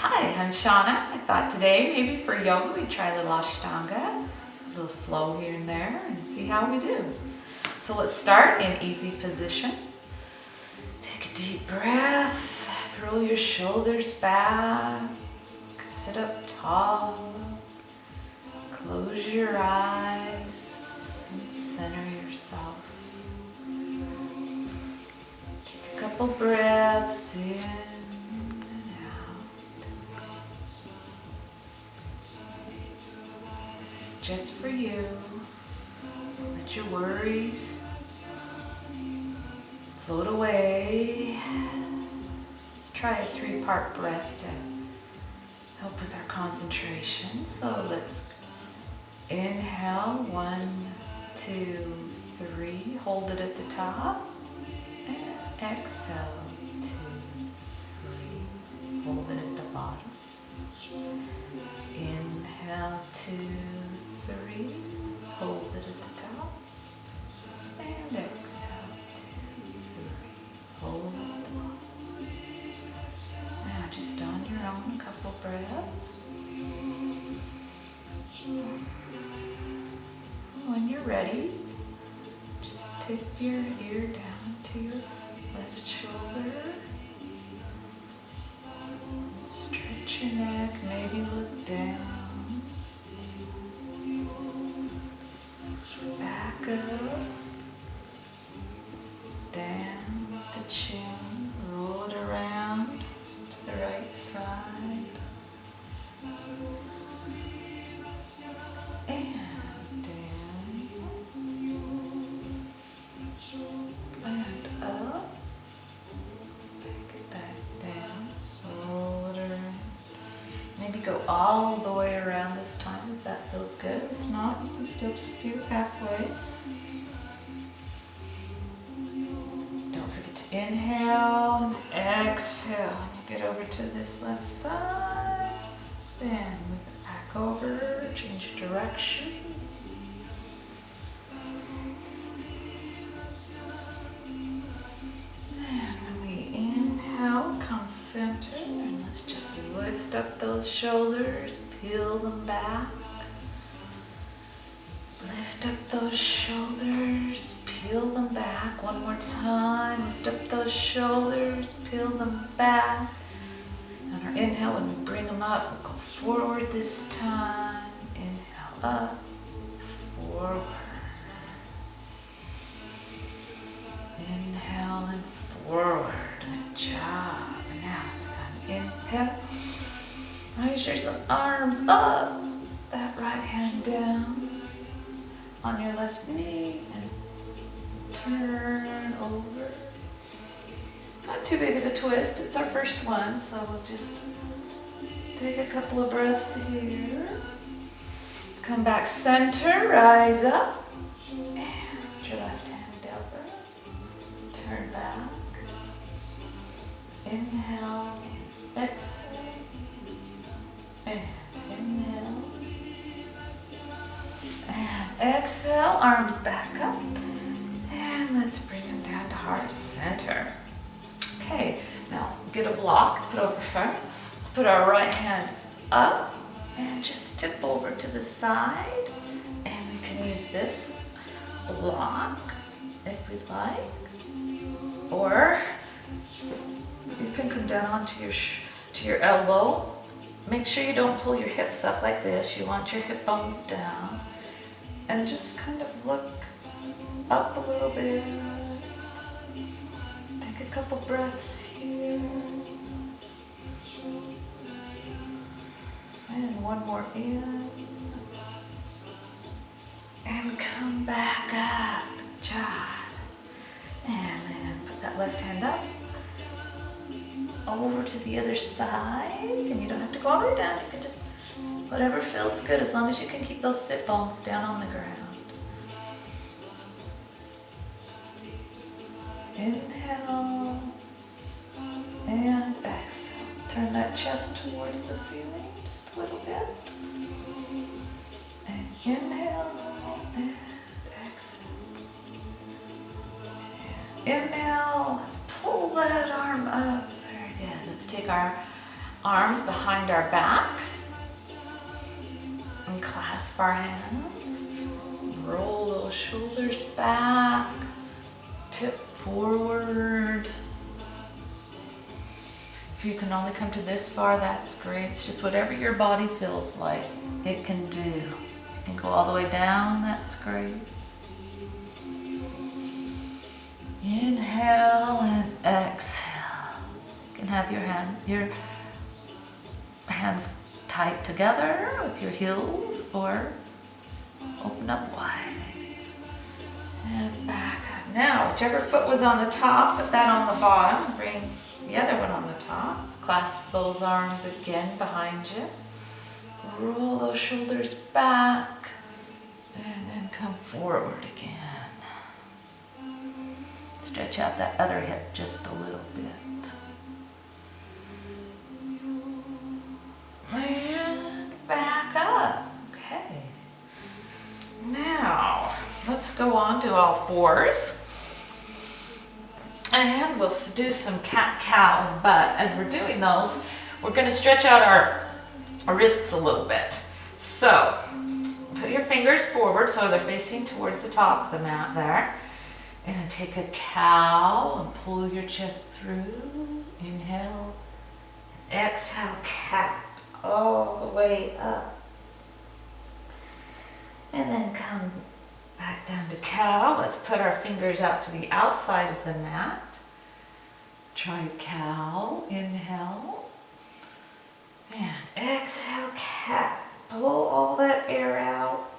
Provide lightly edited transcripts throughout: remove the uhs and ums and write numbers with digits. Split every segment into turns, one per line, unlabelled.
Hi, I'm Shauna. I thought today maybe for yoga we'd try a little Ashtanga, a little flow here and there, and see how we do. So let's start in easy position. Take a deep breath, roll your shoulders back, sit up tall, close your eyes, and center yourself. Take a couple breaths in. Just for you. Let your worries float away. Let's try a 3-part breath to help with our concentration. So let's inhale, 1, 2, 3. Hold it at the top. And exhale, 2, 3. Hold it at the bottom. Inhale, 2, 3. Hold it at the top. And exhale, 2, 3. Hold it at the bottom. Now just on your own, a couple breaths. When you're ready, just tip your ear down to your left shoulder. Stretch your neck, maybe look down. Back up, down the chin, roll it around to the right side, and down, and up, back down, roll it around. Maybe go all the way around this time if that feels good. If not, you can still just do halfway. Don't forget to inhale and exhale. And you get over to this left side. Then move it back over, change your directions. And when we inhale, come center. And let's just lift up those shoulders, peel them back. Lift up those shoulders, peel them back. One more time. Lift up those shoulders, peel them back. On our inhale, when we bring them up, we'll go forward this time. Inhale up, forward. Inhale and forward. Good job. Now it's kind of inhale. Raise your arms up. That right hand down on your left knee and turn over. Not too big of a twist. It's our first one, so we'll just take a couple of breaths here. Come back center, rise up, and put your left hand over. Turn back. Inhale, exhale, and inhale, and exhale. Arms back up, and let's bring them down to heart center. Okay, now get a block, put over front. Let's put our right hand up and just tip over to the side. And we can use this block if we'd like. Or you can come down onto your elbow. Make sure you don't pull your hips up like this. You want your hip bones down. And just kind of look up a little bit. Take a couple breaths here. And one more in. And come back up. Good job. And then put that left hand up. Over to the other side. And you don't have to go all the way down. You can just, whatever feels good, as long as you can keep those sit bones down on the ground. Inhale and exhale. Turn that chest towards the ceiling just a little bit. And inhale and exhale. And inhale, pull that arm up. Very good. Let's take our arms behind our back. And clasp our hands. Roll those shoulders back. Tip forward. If you can only come to this far, that's great. It's just whatever your body feels like it can do. You can go all the way down, that's great. Inhale and exhale. You can have your hands tight together with your heels or open up wide. And back up. Now, whichever foot was on the top, put that on the bottom. Bring the other one on the top. Clasp those arms again behind you. Roll those shoulders back. And then come forward again. Stretch out that other hip just a little bit. And back up. Okay. Now, let's go on to all fours. And we'll do some cat-cows, but as we're doing those, we're going to stretch out our wrists a little bit. So, put your fingers forward so they're facing towards the top of the mat there. And take a cow and pull your chest through. Inhale. Exhale, cat, all the way up. And then come back down to cow. Let's put our fingers out to the outside of the mat. Try cow. Inhale. And exhale, cat. Pull all that air out.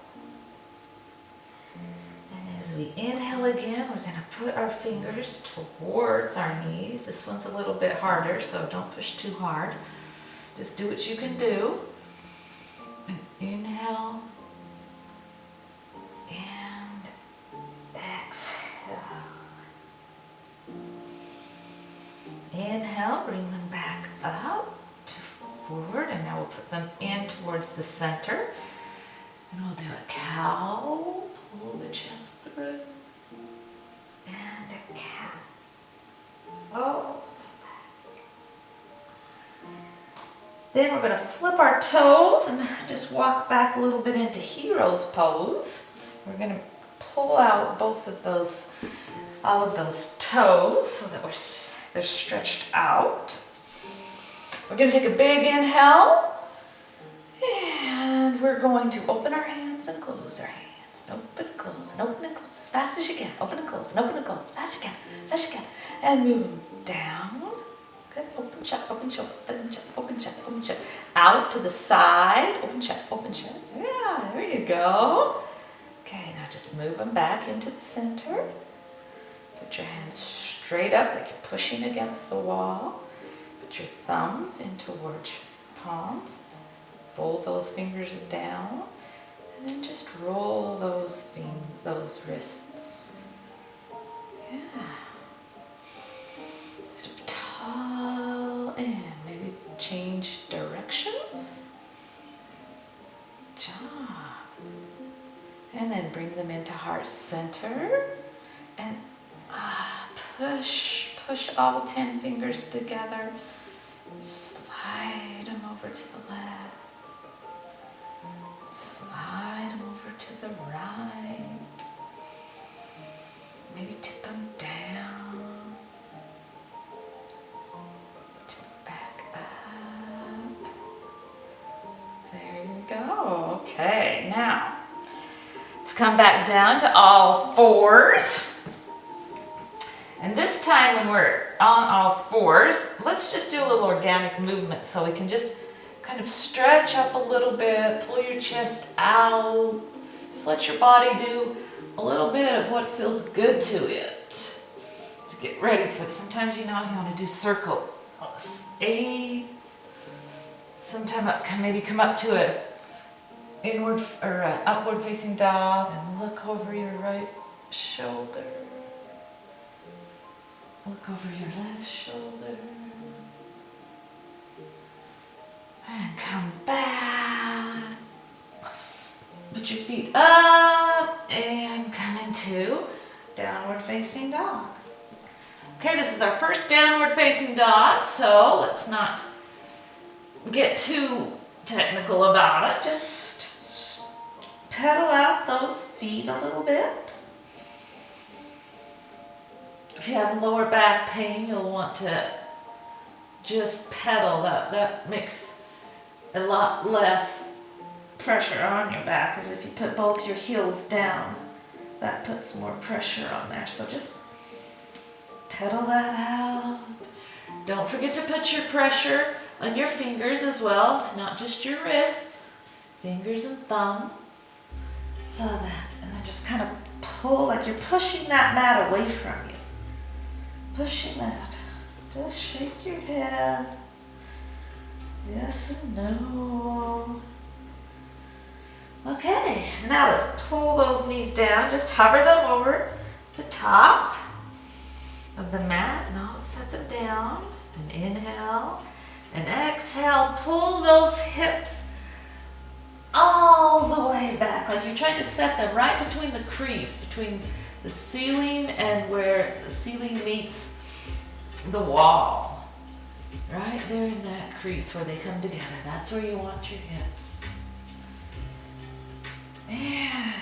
And as we inhale again, we're going to put our fingers towards our knees. This one's a little bit harder, so don't push too hard. Just do what you can do. And inhale. And exhale. Inhale, bring them back up to forward, and now we'll put them in towards the center. And we'll do a cow, pull the chest through, and a cat. All the way back. Then we're going to flip our toes and just walk back a little bit into hero's pose. We're going to pull out both of those, all of those toes so that they're stretched out. We're going to take a big inhale, and we're going to open our hands and close our hands. And open and close, and open and close as fast as you can. Open and close, and open and close as fast as you can. Fast as you can. And move them down. Good. Open, shut, open, shut, open, shut, open, shut, open, shut. Out to the side. Open, shut, open, shut. Yeah, there you go. Okay, now just move them back into the center. Put your hands straight up like you're pushing against the wall. Put your thumbs in towards your palms. Fold those fingers down. And then just roll those wrists. Yeah. Sit up tall and maybe change directions. Good job. And then bring them into heart center. And push all 10 fingers together. Slide them over to the left. Slide them over to the right. Maybe tip them down. Tip back up. There you go. Okay, now let's come back down to all fours. And this time when we're on all fours, let's just do a little organic movement so we can just kind of stretch up a little bit, pull your chest out. Just let your body do a little bit of what feels good to it. To get ready for it. Sometimes you want to do circle 8. Sometimes maybe come up to an inward or upward facing dog and look over your right shoulder. Look over your left shoulder. And come back. Put your feet up and come into downward facing dog. Okay, this is our first downward facing dog, so let's not get too technical about it. Just pedal out those feet a little bit. If you have lower back pain, you'll want to just pedal. That makes a lot less pressure on your back, as if you put both your heels down, that puts more pressure on there. So just pedal that out. Don't forget to put your pressure on your fingers as well, not just your wrists, fingers and thumb. So that, and then just kind of pull like you're pushing that mat away from you. Pushing that. Just shake your head. Yes and no. Okay, now let's pull those knees down. Just hover them over the top of the mat. Now set them down. And inhale and exhale. Pull those hips all the way back, like you're trying to set them right between the crease, between the ceiling and where the ceiling meets the wall. Right there in that crease where they come together. That's where you want your hips. And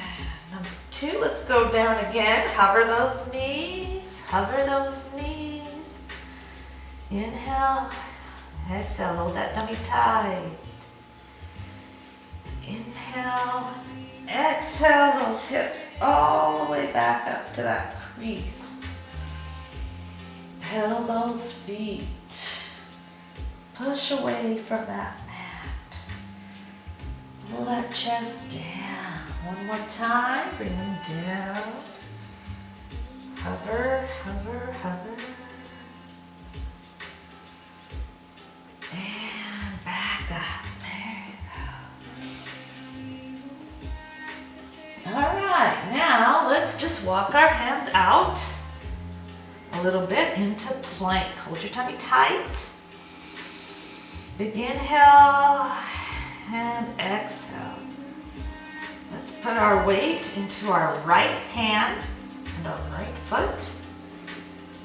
number 2, let's go down again. Hover those knees. Hover those knees. Inhale. Exhale. Hold that tummy tight. Inhale. Exhale those hips all the way back up to that crease. Pedal those feet. Push away from that mat. Pull that chest down. One more time. Bring them down. Hover, hover, hover. And back up. There you go. All right, now let's just walk our hands out a little bit into plank. Hold your tummy tight. Big inhale and exhale. Let's put our weight into our right hand and our right foot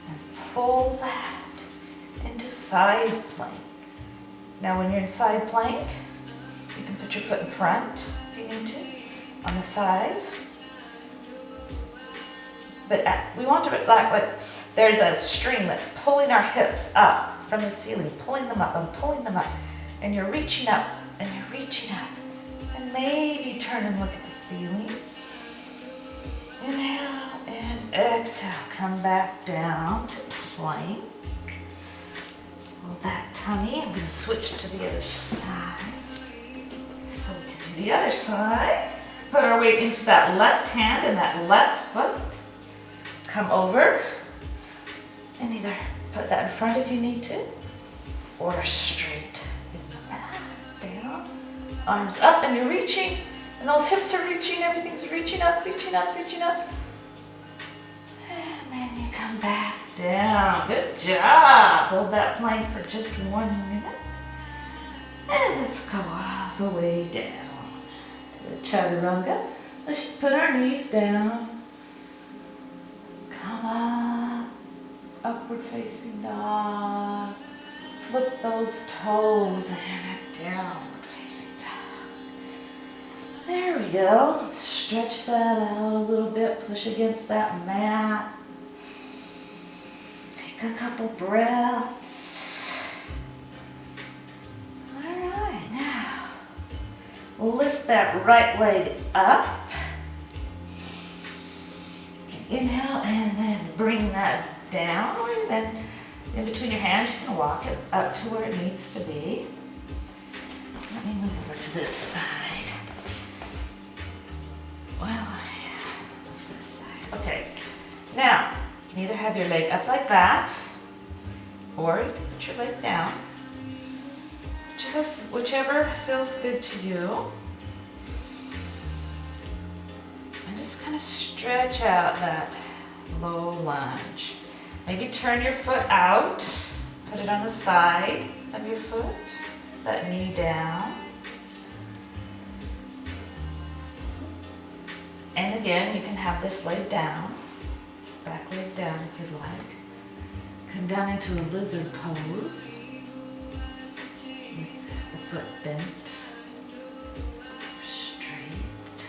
and pull that into side plank. Now when you're in side plank, you can put your foot in front if you need to, on the side. But we want to like there's a string that's pulling our hips up. It's from the ceiling, pulling them up and pulling them up. And you're reaching up and you're reaching up. And maybe turn and look at the ceiling. Inhale and exhale. Come back down to plank. Hold that tummy. I'm going to switch to the other side. So we can do the other side. Put our weight into that left hand and that left foot. Come over and either put that in front if you need to, or straight in the back, down, arms up, and you're reaching, and those hips are reaching, everything's reaching up, reaching up, reaching up. And then you come back down. Good job. Hold that plank for just 1 minute. And let's go all the way down to the chaturanga. Let's just put our knees down. Come up, upward facing dog. Flip those toes and a downward facing dog. There we go. Let's stretch that out a little bit. Push against that mat. Take a couple breaths. All right, now lift that right leg up. Inhale and then bring that down, and then in between your hands you can walk it up to where it needs to be. Let me move over to this side. Well, this side. Okay, now you can either have your leg up like that, or you can put your leg down, whichever feels good to you. Just kind of stretch out that low lunge. Maybe turn your foot out, put it on the side of your foot, that knee down. And again, you can have this leg down, this back leg down if you'd like. Come down into a lizard pose with foot bent, straight.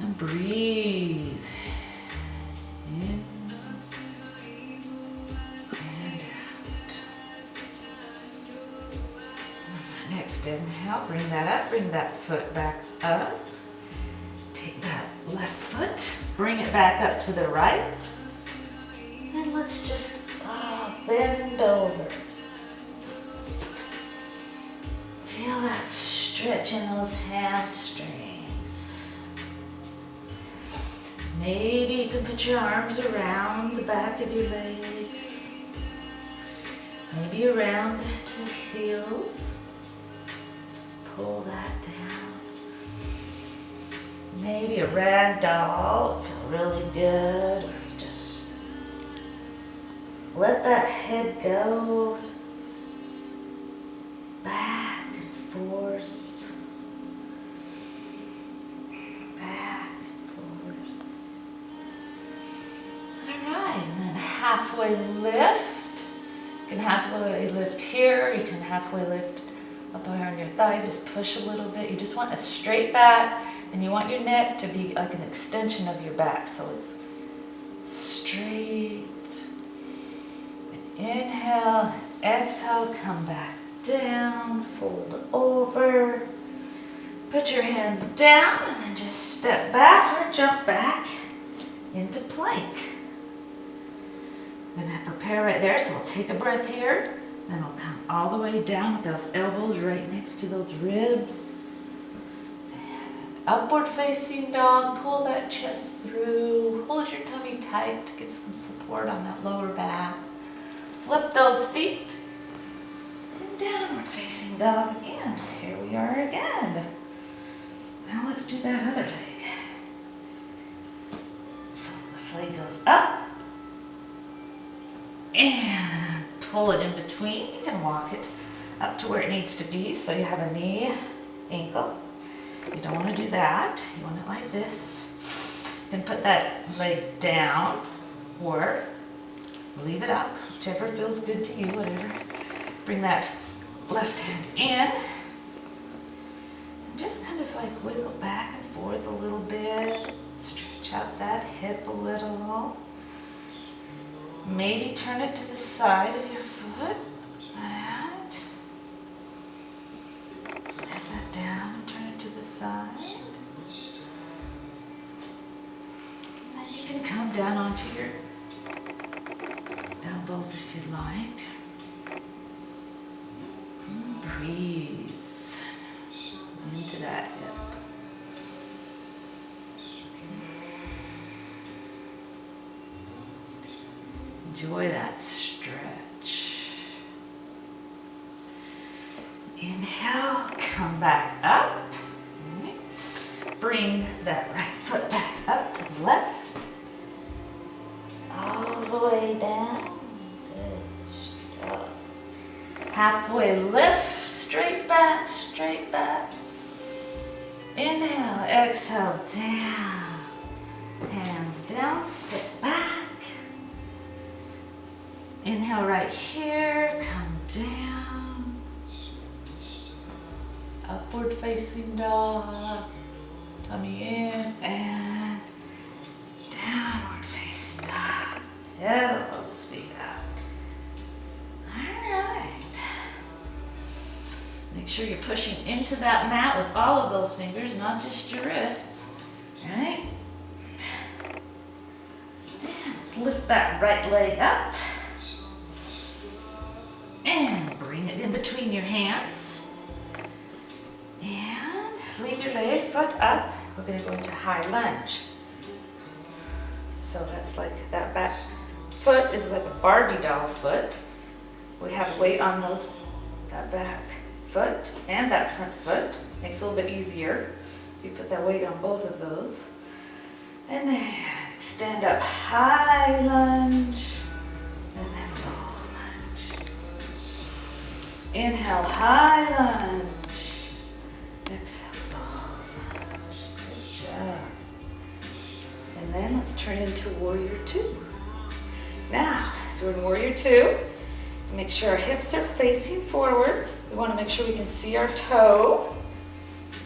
And breathe. In and out. Next inhale, bring that up, bring that foot back up. Take that left foot, bring it back up to the right. And let's just bend over. Feel that stretch in those hamstrings. Maybe you can put your arms around the back of your legs. Maybe around to the heels. Pull that down. Maybe a rag doll, feel really good. Or just let that head go back and forth. Back and forth. All right, and then halfway lift. You can halfway lift here. You can halfway lift up around your thighs. Just push a little bit. You just want a straight back, and you want your neck to be like an extension of your back. So it's straight. Inhale, exhale, come back down, fold over. Put your hands down and then just step back or jump back into plank. I'm gonna prepare right there, so we'll take a breath here. Then we'll come all the way down with those elbows right next to those ribs. And upward facing dog, pull that chest through. Hold your tummy tight to give some support on that lower back. Flip those feet. And downward facing dog again. Here we are again. Now let's do that other leg. So the leg goes up. And pull it in between. You can walk it up to where it needs to be, so you have a knee, ankle. You don't want to do that. You want it like this. You can put that leg down or leave it up, whichever feels good to you, whatever. Bring that left hand in. And just kind of like wiggle back and forth a little bit. Stretch out that hip a little. Maybe turn it to the side of your foot. That. Have that down, turn it to the side. Then you can come down onto your elbows if you'd like. And breathe into that hip. Enjoy that stretch. Inhale, come back up. Bring that right foot back up to the left. All the way down. Good job. Halfway lift, straight back, straight back. Inhale, exhale, down. Hands down, step back. Inhale right here, come down. Upward facing dog. Tummy in and downward facing dog. Pedal those feet out. Alright. Make sure you're pushing into that mat with all of those fingers, not just your wrists. Alright? And let's lift that right leg up. And bring it in between your hands. And leave your leg, foot up. We're going to go into high lunge. So that's like that back foot is like a Barbie doll foot. We have weight on those, that back foot and that front foot. Makes it a little bit easier if you put that weight on both of those. And then extend up, high lunge. And then low lunge. Inhale, high lunge. Exhale, low lunge. Good job. And then let's turn into warrior two. Now, so we're in warrior two. Make sure our hips are facing forward. We want to make sure we can see our toe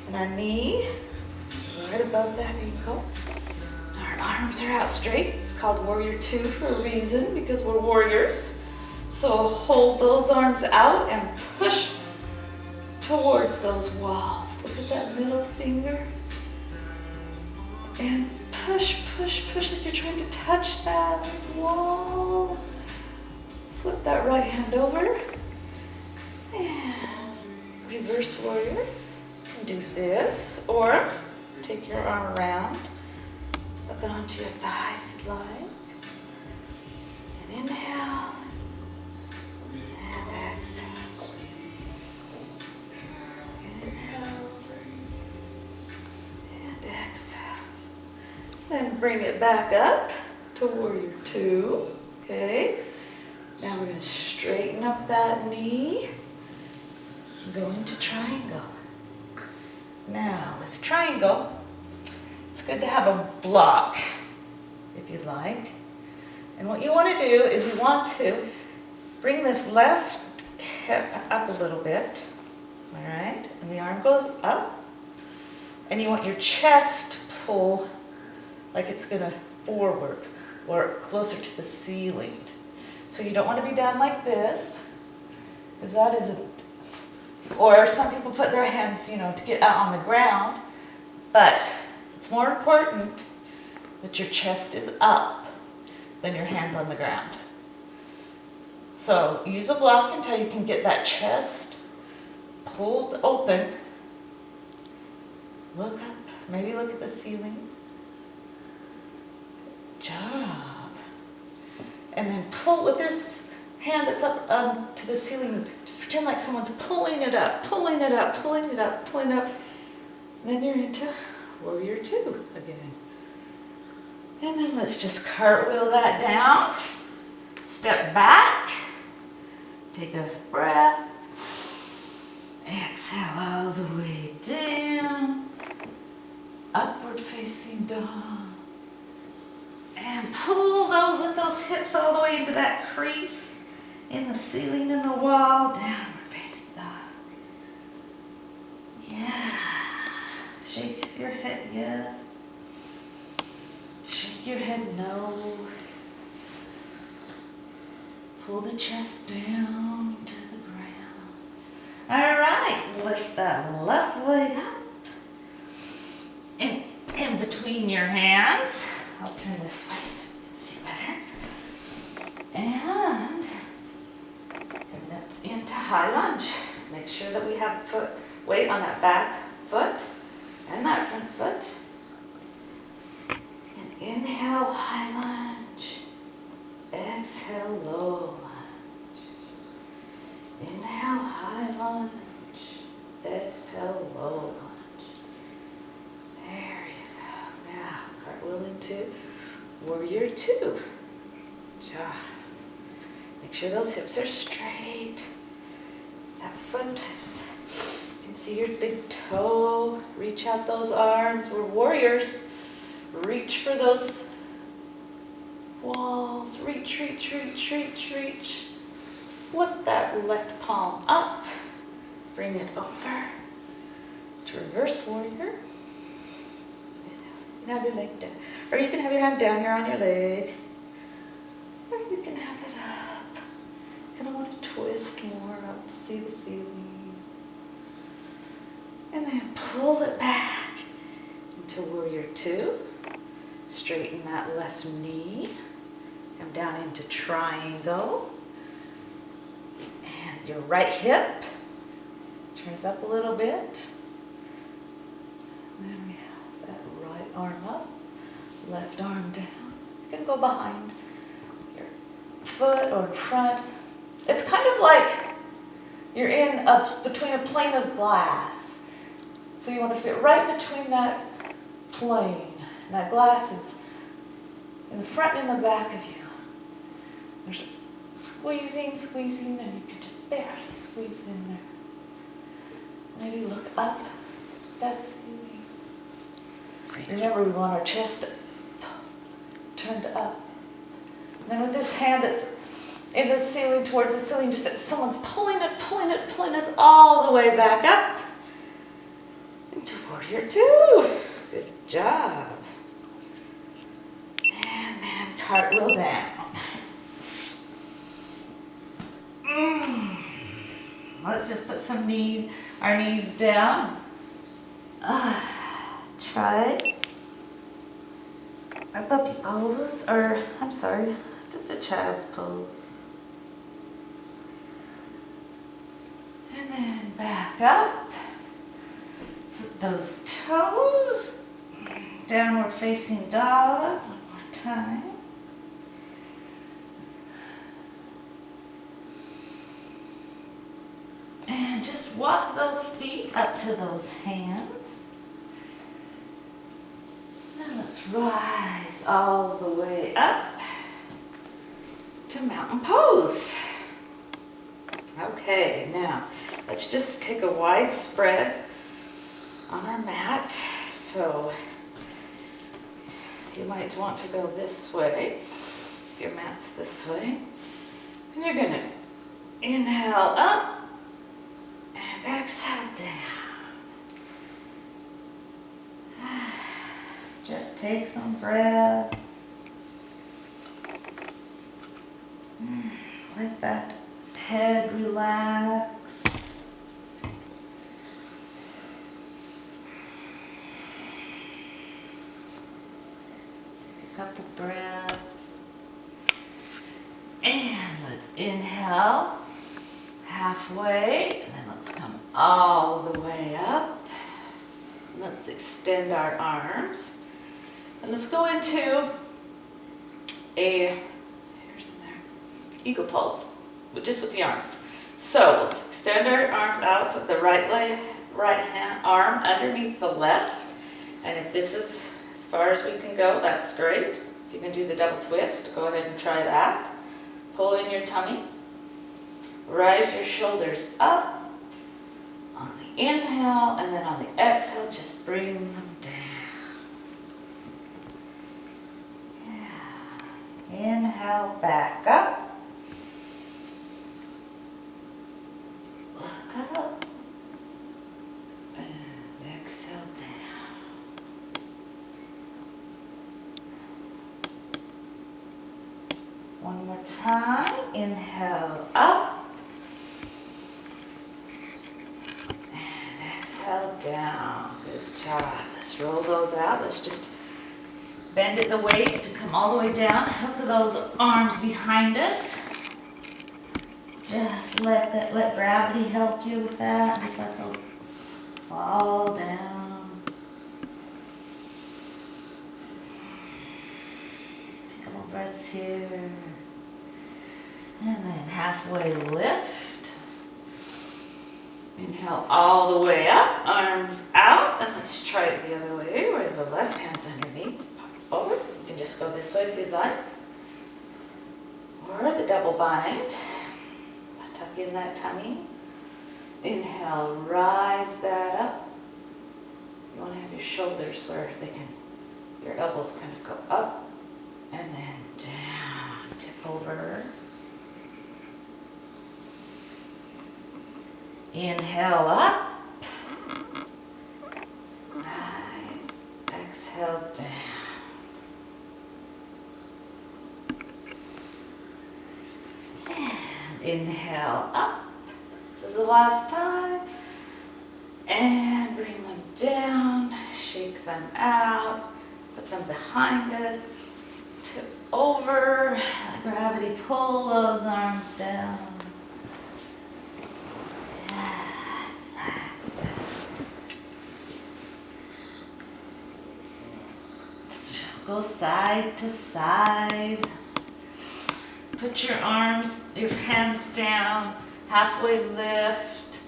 and our knee right above that ankle. Our arms are out straight. It's called Warrior 2 for a reason, because we're warriors. So hold those arms out and push towards those walls. Look at that middle finger. And push, push, push as you're trying to touch those walls. Flip that right hand over. And reverse warrior. And do this, or take your arm around. Hook it onto your thigh if you'd like. And inhale. And exhale. Inhale. And exhale. Then bring it back up to Warrior 2. Okay. Now we're going to straighten up that knee. Go into triangle. Now with triangle, it's good to have a block, if you'd like. And what you want to do is you want to bring this left hip up a little bit, all right? And the arm goes up. And you want your chest to pull like it's going to forward or closer to the ceiling. So you don't want to be down like this, because that isn't, or some people put their hands, to get out on the ground, but it's more important that your chest is up than your hands on the ground. So use a block until you can get that chest pulled open. Look up, maybe look at the ceiling. Good job. And then pull with this hand that's up to the ceiling. Just pretend like someone's pulling it up, pulling it up, pulling it up, pulling it up. And then you're into Warrior 2 again. And then let's just cartwheel that down. Step back. Take a breath. Exhale all the way down. Upward facing dog. And pull with those hips all the way into that crease in the ceiling and the wall. Downward facing dog. Yeah. Shake your head, yes. Shake your head, no. Pull the chest down to the ground. All right, lift that left leg up. In between your hands. I'll turn this way so you can see better. And coming up into high lunge. Make sure that we have weight on that back foot and that front foot. And inhale, high lunge. Exhale, low lunge. Inhale, high lunge. Exhale, low lunge. There you go. Now, cartwheel into Warrior 2. Ja. Make sure those hips are straight. That foot is, you can see your big toe. Reach out those arms. We're warriors. Reach for those walls. Reach, reach, reach, reach, reach. Flip that left palm up. Bring it over to reverse warrior. You can have your leg down. Or you can have your hand down here on your leg. Or you can have it up. Kind of want to twist more up to see the ceiling. And then pull it back into Warrior 2. Straighten that left knee. Come down into triangle. And your right hip turns up a little bit. And then we have that right arm up, left arm down. You can go behind your foot or in front. It's kind of like you're between a plane of glass. So you want to fit right between that plane. And that glass is in the front and in the back of you. There's squeezing, squeezing, and you can just barely squeeze in there. Maybe look up. That's remember, we want our chest turned up. And then with this hand that's in the ceiling, towards the ceiling, just that someone's pulling us all the way back up into warrior two. Good job. And then cartwheel down. Let's just put our knees down. Try a puppy pose, or I'm sorry, just a child's pose. And then back up. Flip those toes. Downward facing dog. One more time. And just walk those feet up to those hands. Then let's rise all the way up to mountain pose. Okay, now let's just take a wide spread on our mat. So you might want to go this way if your mat's this way. And you're gonna inhale up and exhale down. Just take some breath. Let that head relax. Take a couple breaths. And let's inhale halfway, and then let's come all the way up. Let's extend our arms. And let's go into a eagle pose, just with the arms. So we'll extend our arms out, put the right arm underneath the left. And if this is as far as we can go, that's great. If you can do the double twist, go ahead and try that. Pull in your tummy. Rise your shoulders up on the inhale, and then on the exhale, just bring them down. Yeah. Inhale, back up. Look up. And exhale down. One more time. Inhale up. Exhale down. Good job. Let's roll those out. Let's just bend at the waist and come all the way down. Hook those arms behind us. Just let gravity help you with that. Just let those fall down. A couple breaths here. And then halfway lift. Inhale all the way up, arms out, and let's try it the other way, where the left hand's underneath. Pop forward. You can just go this way if you'd like. Or the double bind. Tuck in that tummy. Inhale, rise that up. You want to have your shoulders where your elbows kind of go up and then down. Tip over. Inhale up, rise, exhale down. And inhale up, this is the last time. And bring them down, shake them out, put them behind us, tip over, let gravity pull those arms down. Go side to side. Put your hands down, halfway lift.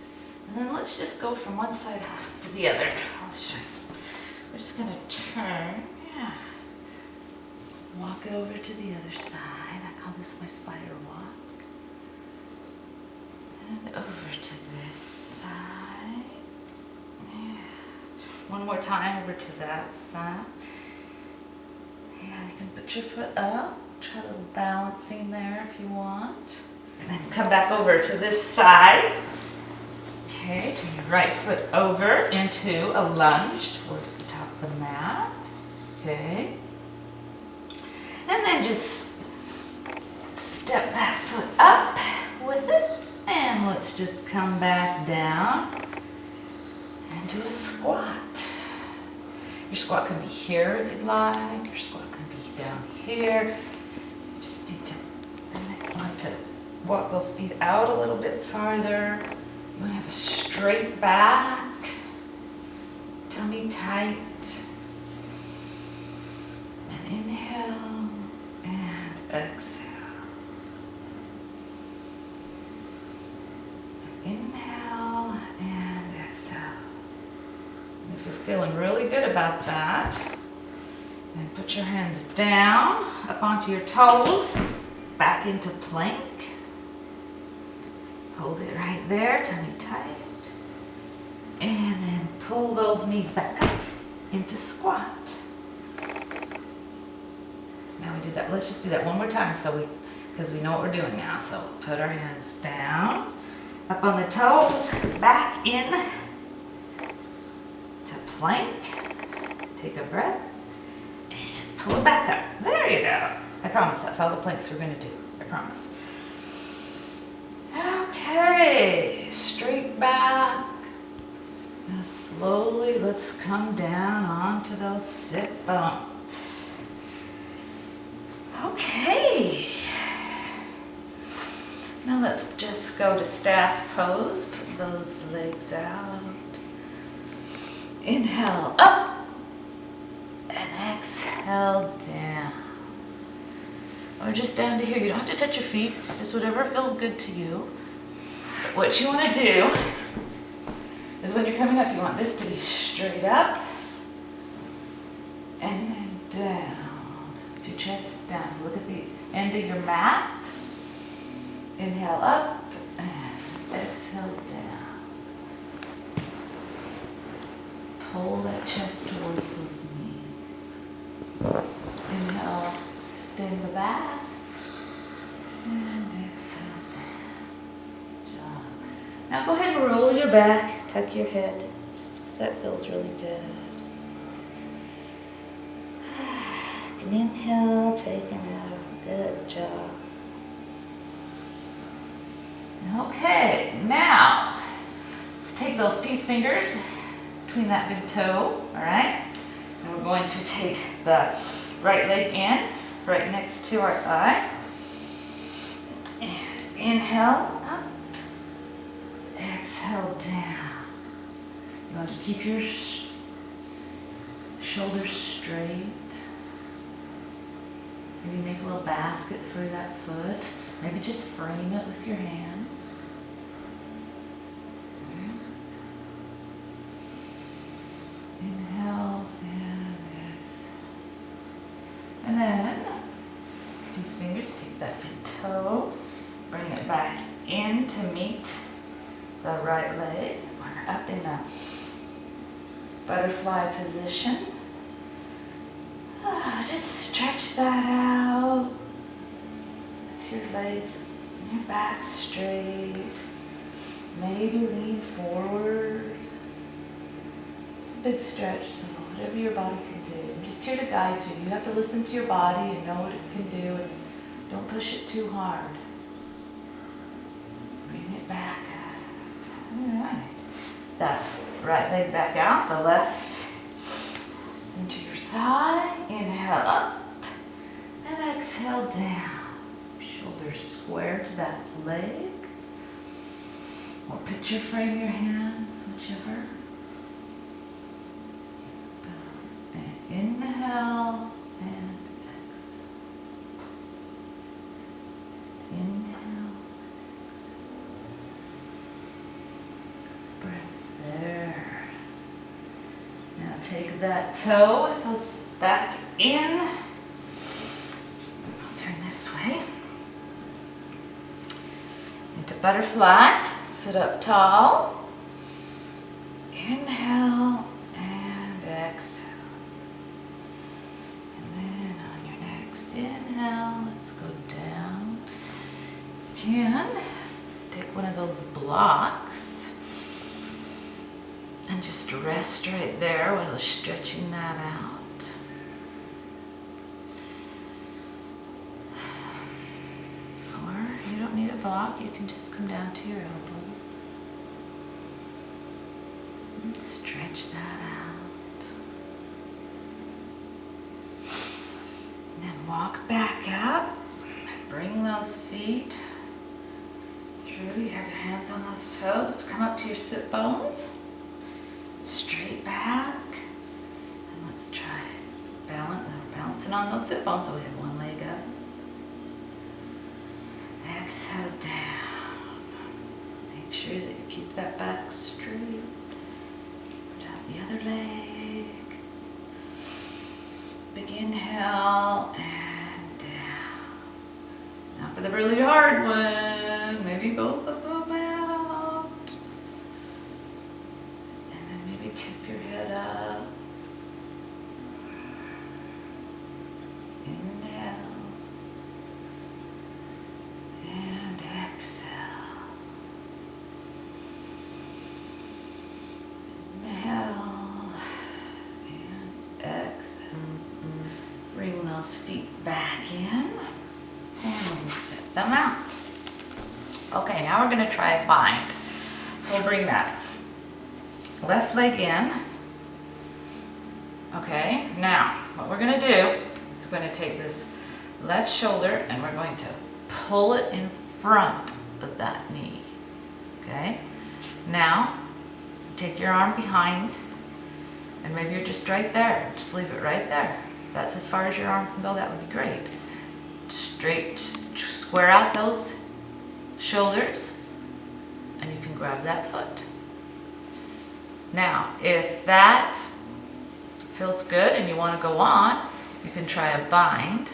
And then let's just go from one side to the other. We're just gonna turn, walk it over to the other side. I call this my spider walk. And over to this side. One more time over to that side. Yeah, you can put your foot up, Try a little balancing there if you want. And then come back over to this side. Okay, turn your right foot over into a lunge towards the top of the mat. Okay. And then just step that foot up with it. And let's just come back down and do a squat. Your squat can be here if you'd like. Your squat can be down here. You just need to, want to walk those feet out a little bit farther. You want to have a straight back, tummy tight. And inhale and exhale. Inhale and exhale. And if you're feeling really good about that, then put your hands down, up onto your toes, back into plank. Hold it right there, tummy tight. And then pull those knees back up into squat. Now we did that. Let's just do that one more time because we know what we're doing now. So put our hands down, up on the toes, back in to plank. Take a breath and pull it back up. There you go. I promise that's all the planks we're going to do. I promise. Okay, straight back. Now slowly let's come down onto those sit bones. Okay. Now let's just go to staff pose. Put those legs out. Inhale up and exhale down. Or just down to here. You don't have to touch your feet. It's just whatever feels good to you. But what you want to do is when you're coming up, you want this to be straight up and then down. With your chest down. So look at the end of your mat. Inhale up and exhale down. Pull that chest towards those knees. Inhale, extend the back. And exhale down. Good job. Now go ahead and roll your back, tuck your head. Just because that feels really good. Inhale, taking out. Good job. Okay, now let's take those peace fingers between that big toe, all right? And we're going to take the right leg in, right next to our thigh. And inhale, up. Exhale, down. You want to keep your shoulders straight. Maybe make a little basket for that foot. Maybe just frame it with your hand. Inhale and exhale. And then, these fingers, take that big toe, bring it back in to meet the right leg. We're up in a butterfly position. Just stretch that out with your legs and your back straight. Maybe lean forward. It's a big stretch, so whatever your body can do. I'm just here to guide you. You have to listen to your body and know what it can do, and don't push it too hard. Bring it back up. All right. That right leg back out, the left into your thigh. Inhale up and exhale down. Shoulders square to that leg. Or picture frame your hands, whichever. And inhale and exhale. Inhale and exhale. Breaths there. Now take that toe with those back in. I'll turn this way. Into butterfly. Sit up tall. Inhale and exhale. And then on your next inhale, let's go down. Again, take one of those blocks and just rest right there while stretching that out. Or you don't need a block, you can just come down to your elbows and stretch that out. And then walk back up, bring those feet through. You have your hands on those toes, come up to your sit bones. Straight back, and let's try balancing on those sit bones. So we have one leg up. Exhale down. Make sure that you keep that back straight. Put out the other leg. Big inhale and down. Now for the really hard one, maybe both of them out. Tip your head up. Inhale. And exhale. Inhale. And exhale. Bring those feet back in. And set them out. Okay, now we're going to try a bind. So we'll bring that left leg in. Okay, now what we're going to do is we're going to take this left shoulder and we're going to pull it in front of that knee. Okay, now take your arm behind and maybe you're just right there. Just leave it right there. If that's as far as your arm can go, that would be great. Straight, square out those shoulders and you can grab that foot. Now, if that feels good and you want to go on, you can try a bind.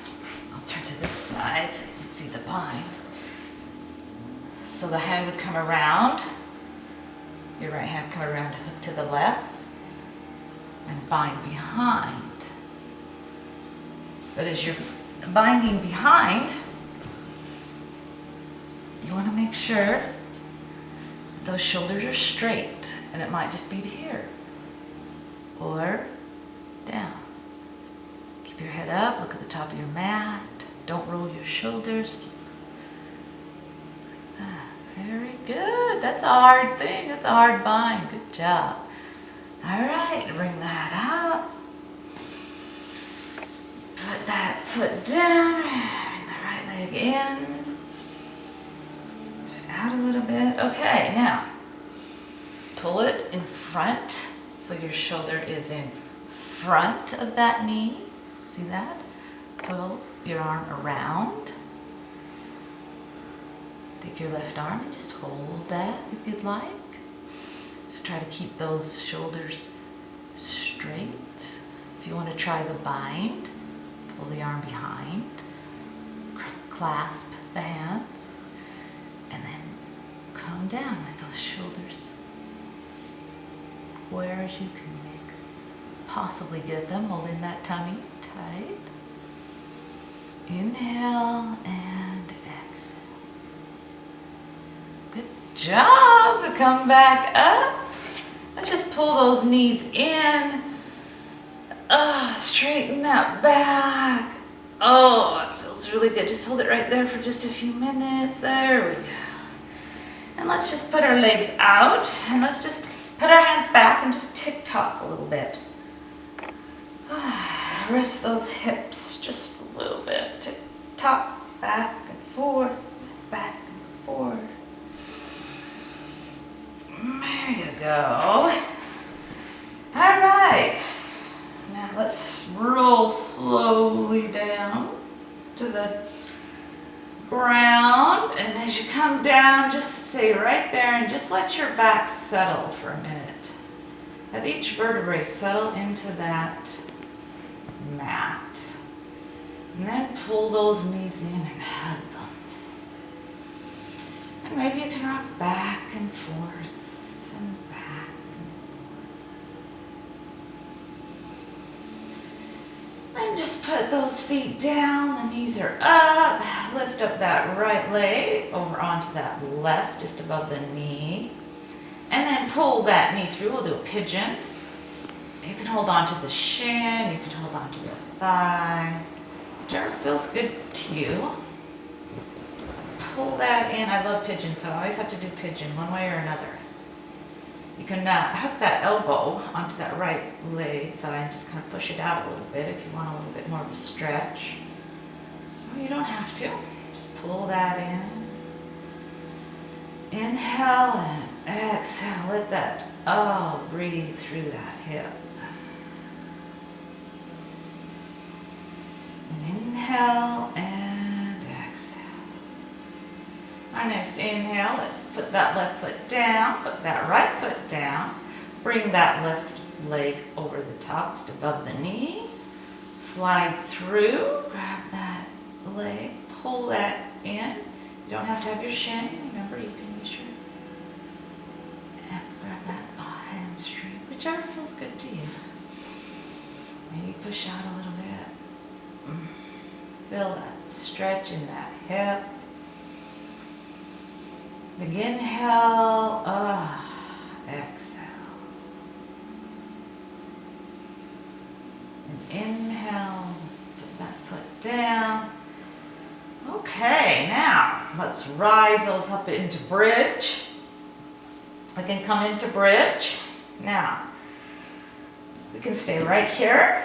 I'll turn to this side so you can see the bind. So the hand would come around, your right hand come around, hook to the left, and bind behind. But as you're binding behind, you want to make sure those shoulders are straight, and it might just be to here or down. Keep your head up, look at the top of your mat. Don't roll your shoulders. Like that. Very good. That's a hard thing. That's a hard bind. Good job. All right, bring that up. Put that foot down. Bring the right leg in. Out a little bit. Okay, now pull it in front so your shoulder is in front of that knee. See that? Pull your arm around. Take your left arm and just hold that if you'd like. Just try to keep those shoulders straight. If you want to try the bind, pull the arm behind, clasp the hands, and then come down with those shoulders square as you can make. Possibly get them, holding that tummy tight. Inhale and exhale. Good job. Come back up. Let's just pull those knees in. Straighten that back. Oh, that feels really good. Just hold it right there for just a few minutes. There we go. And let's just put our legs out and let's just put our hands back and just tick-tock a little bit. Rest those hips just a little bit. Tick-tock, back and forth, back and forth. There you go. All right. Now let's roll slowly down to the ground, and as you come down, just stay right there and just let your back settle for a minute. Let each vertebrae settle into that mat. And then pull those knees in and hug them. And maybe you can rock back and forth and back and forth. And just put those feet down, the knees are up. Lift up that right leg over onto that left, just above the knee. And then pull that knee through. We'll do a pigeon. You can hold on to the shin, you can hold on to the thigh, whichever feels good to you. Pull that in. I love pigeon, so I always have to do pigeon one way or another. You can hook that elbow onto that right leg thigh and just kind of push it out a little bit if you want a little bit more of a stretch. Or you don't have to. Just pull that in. Inhale and exhale. Let that, breathe through that hip. And inhale and exhale. Our next inhale, let's put that left foot down, put that right foot down. Bring that left leg over the top, just above the knee. Slide through, grab that leg, pull that in. You don't have to have your shin. Remember, you can use your, grab that hamstring, whichever feels good to you. Maybe push out a little bit. Feel that stretch in that hip. Big inhale, exhale. And inhale, put that foot down. Okay, now let's rise those up into bridge. We can come into bridge. Now, we can stay right here.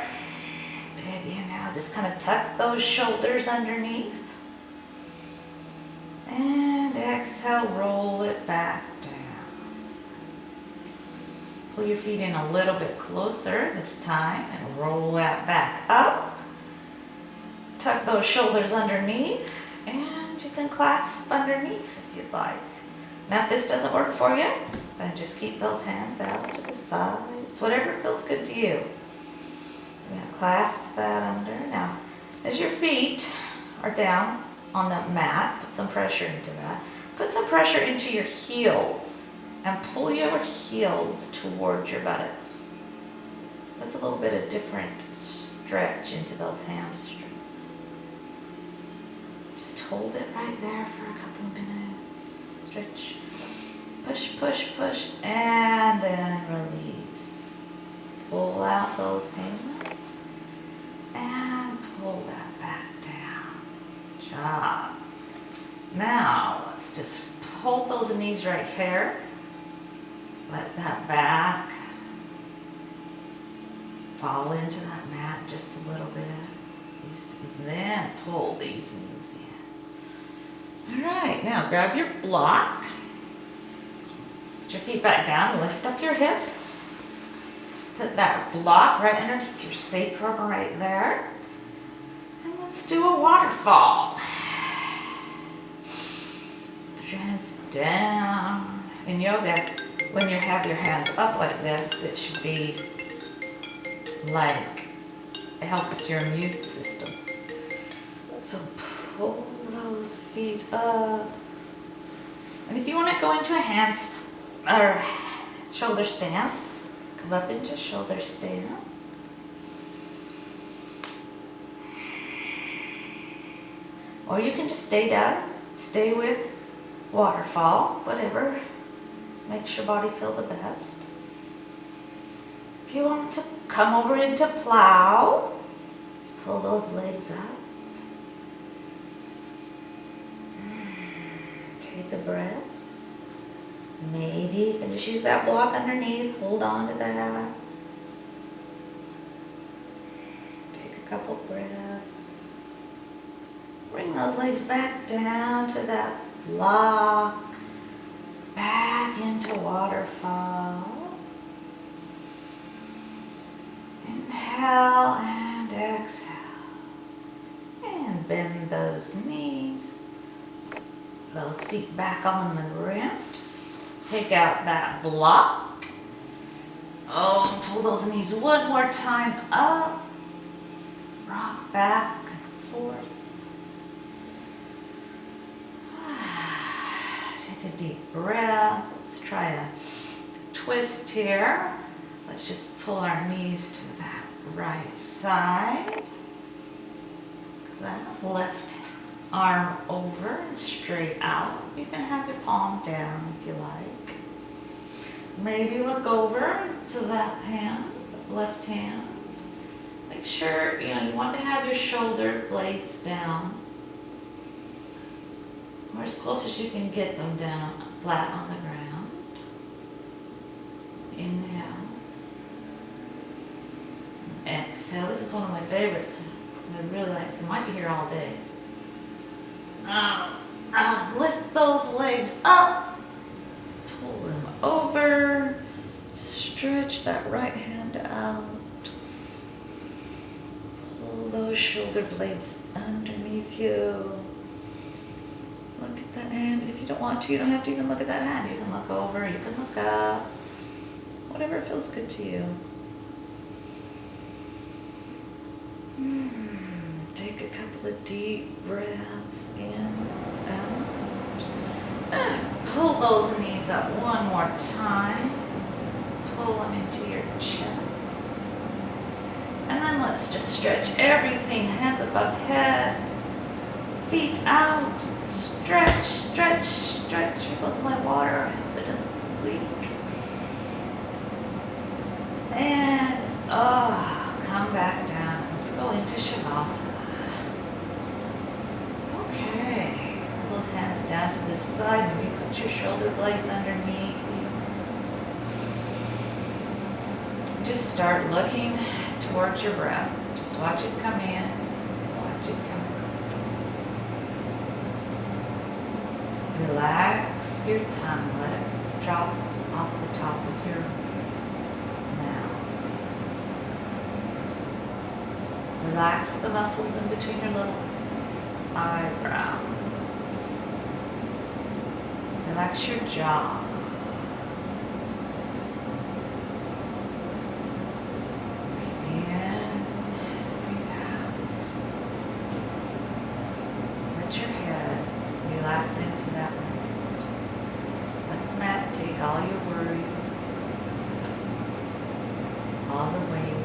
Big inhale, just kind of tuck those shoulders underneath. And exhale, roll it back down. Pull your feet in a little bit closer this time and roll that back up. Tuck those shoulders underneath and you can clasp underneath if you'd like. Now if this doesn't work for you, then just keep those hands out to the sides, whatever feels good to you. Clasp that under. Now, as your feet are down on the mat, put some pressure into that. Put some pressure into your heels and pull your heels towards your buttocks. That's a little bit of different stretch into those hamstrings. Just hold it right there for a couple of minutes. Stretch, push, push, push, and then release. Pull out those hands and pull that back down. Good job. Now, let's just hold those knees right here. Let that back fall into that mat just a little bit. Then pull these knees in. All right, now grab your block. Put your feet back down, lift up your hips. Put that block right underneath your sacrum right there. And let's do a waterfall. Put your hands down. In yoga, when you have your hands up like this, it should be like it helps your immune system. So pull those feet up. And if you want to go into a hands or shoulder stance, come up into shoulder stance. Or you can just stay down, stay with waterfall, whatever makes your body feel the best. If you want to come over into plow, just pull those legs up. Take a breath. Maybe you can just use that block underneath, hold on to that. Take a couple breaths. Bring those legs back down to that block. Back into waterfall. Inhale and exhale. And bend those knees. Those feet back on the ground. Take out that block. Oh, pull those knees one more time up. Rock back and forth. Take a deep breath. Let's try a twist here. Let's just pull our knees to that right side. like that. Left arm over and straight out. You can have your palm down if you like. Maybe look over to that hand, left hand. Make sure, you want to have your shoulder blades down, or as close as you can get them down flat on the ground. Inhale. Exhale. This is one of my favorites. I really like this. I might be here all day. Lift those legs up. Pull them over. Stretch that right hand out. Pull those shoulder blades underneath you. Look at that hand. If you don't want to, you don't have to even look at that hand. You can look over, you can look up. Whatever feels good to you. Take a couple of deep breaths in, out. And pull those knees up one more time. Pull them into your chest. And then let's just stretch everything, hands above head, feet out, stretch, stretch, stretch. Here goes my water. I hope it doesn't leak. And, come back down. Let's go into Shavasana. Okay, pull those hands down to the side. Maybe put your shoulder blades underneath you. Just start looking towards your breath. Just watch it come in, watch it come out. Relax your tongue. Let it drop off the top of your mouth. Relax the muscles in between your little eyebrows. Relax your jaw. Breathe in, breathe out. Let your head relax into that mat. Let the mat take all your worries, all the weight.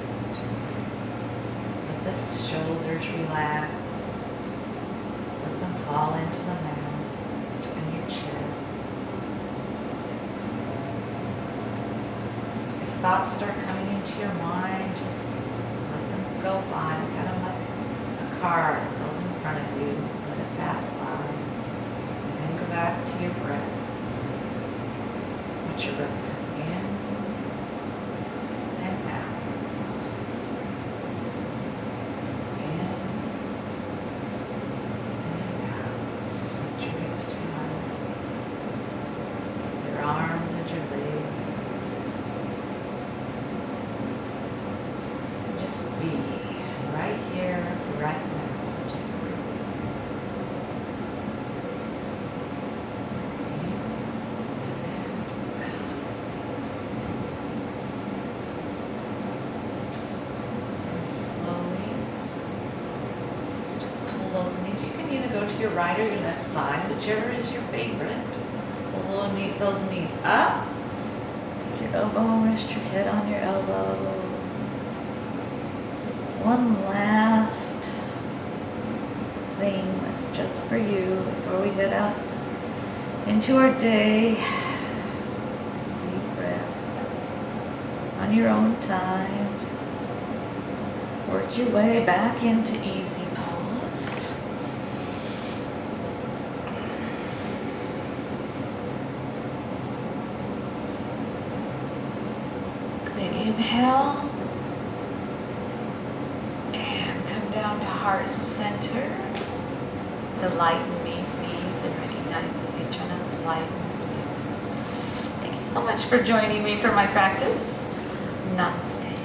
Let the shoulders relax. Let them fall into the mat and your chest. If thoughts start coming into your mind, just let them go by. Look at them like a car that goes in front of you. Let it pass by. And then go back to your breath. Let your breath come in and out. Arms and your legs. Just be right here, right now. Just breathe. In and out. And slowly, let's just pull those knees. You can either go to your right or your left side, whichever is your favorite. Pull those knees up. Take your elbow, rest your head on your elbow. One last thing that's just for you before we head out into our day. Deep breath. On your own time, just work your way back into easy pose. Big inhale, and come down to heart center. The light in me sees and recognizes each one of the light in you. Thank you so much for joining me for my practice. Namaste.